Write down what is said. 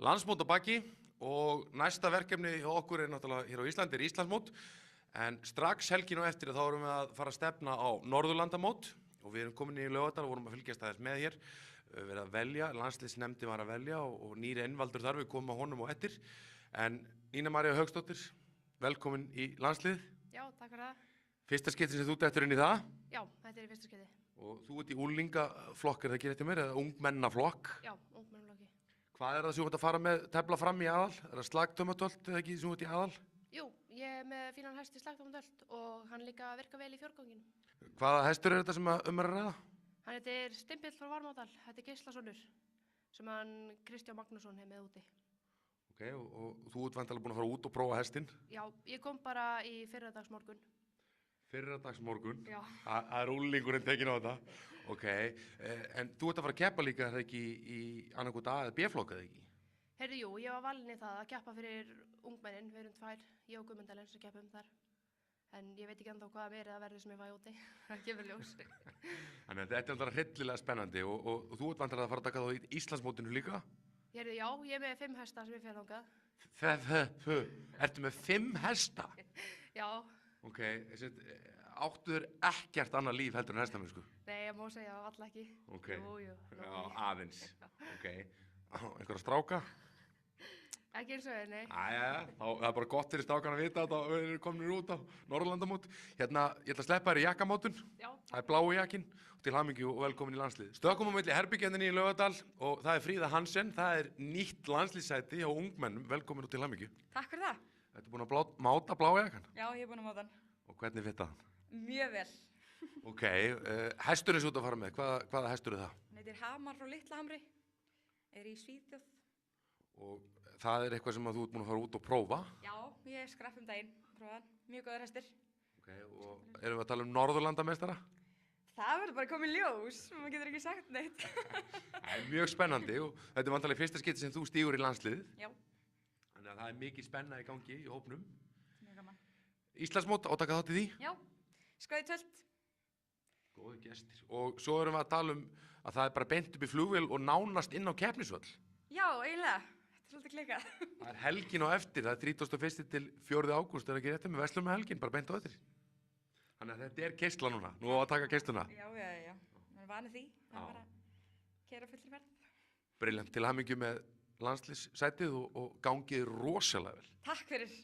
Landsmót á baki og næsta verkefni hjá okkur náttúrulega hér á Íslandi Íslandsmót en strax helgin á eftir þá erum við að fara að stefna á Norðurlandamót og við erum komin í Laugardal og vorum að fylgjast aðeins með hér verið að velja, landsliðsnefndin var að velja og nýr innvaldur þar við komum á honum og eftir en Nína María Hauksdóttir, velkomin í landslið. Já, takk fyrir það. Fyrsta skipti sem þú dettur inn í það? Já, þetta er í fyrsta skipti. Og þú ert í úlingaflokk, er það ekki rétt hjá mér, eða ungmennaflokk? Já, ungmennaflokki. Hvað er það sem þú ert að fara með tefla fram í aðal? Er það slagtömatöld eða ekki sem þú ert í aðal? Jú, ég er með fínan hest í slagtömatöld og hann líka virka vel í fjórganginu. Hvaða hestur er þetta sem er að ræða? Hann heitir Stimpill frá Varmádal, þetta er Geislasonur sem hann Kristján Magnússon hef með úti. Ok, og þú ert vantilega búin að fara út og prófa hestinn? Já, ég kom bara í fyrradagsmorgun. Fyrradagsmorgun? Já. Það er úlingurinn tekin á þetta. Ok, en þú ert að fara að keppa líka þegar ekki í annarkot A eða B-flokk eða ekki? Heyrðu, jú, ég var valin í það að keppa fyrir ungmennin, við erum tvær, ég og Guðmundalinn sem keppum þar. En ég veit ekki ennþá hvaða verið að verði sem ég fæ úti, það kemur ljós. Þannig að þetta er alltaf hryllilega spennandi og þú ert vantilega að fara að taka þá í Íslandsmótinu líka? Heyrðu, já, ég er með 5 hesta sem ég fer þangað. Ertu með 5 hesta? Já. Ok, áttu þér ekkert annað líf heldur en hestamennsku? Nei, ég má segja alltaf ekki. Ok, Jú, já, aðeins. Ok, einhverja stráka? Ekki eins og henni. Það er bara gott fyrir strákan að vita að við erum komin út á Norðurlandamót. Hérna, ég ætla að sleppa þér í jakkamótun. Já. Það er blái jakkinn og til hamingju og velkomin í landslið. Stökkum á milli herbyggjarninni í Laugardal og það er Fríða Hansen. Það er nýtt landslýssæti hjá ungmennum. Velkomin og til hamingju. Takk fyrir það. Ertu búin að máta blái jakkann? Já, ég er búin að máta hann. Og hvernig fittaði hann? Mjög vel. Ok, hesturinn sem þú ert að fara með, hvaða hestur er það? Hann heitir Hamar frá Litlahamri, er í Svíþjóð. Og það er eitthvað sem að þú ert búin að fara út og prófa? Já, ég skrapp daginn, prófa hann, mjög góður hestur. Ok, og erum við að tala um Norðurlandameistara? Það verður bara komið ljós, maður getur ekki sagt neitt. Það er mjög spennandi og þetta er vantarlega fyrsta skipti sem þú stígur í landsliðið. Já. Þannig að það er mikið spenna í gangi í hópnum. Mjög gaman. Íslandsmót, átaka þátt í því? Já, skráði tölt. Góði gestir. Og svo erum við að tala um að það er bara beint upp í flugvél og nánast inn á Keppnisvöll. Já, eiginlega. Þetta er svolítið klikkað. Það er helgin á eftir, það er 31. til 4. ágúst, er ekki rétt með verslum með helgin, bara beint á eftir. Þannig að þetta er keisla núna, nú á að taka keisluna. Já. Við erum vanið því, það er bara að keyra fullri ferð. Brilliant, til hamingju með landsliðssætið og gangið rosalega vel. Takk fyrir.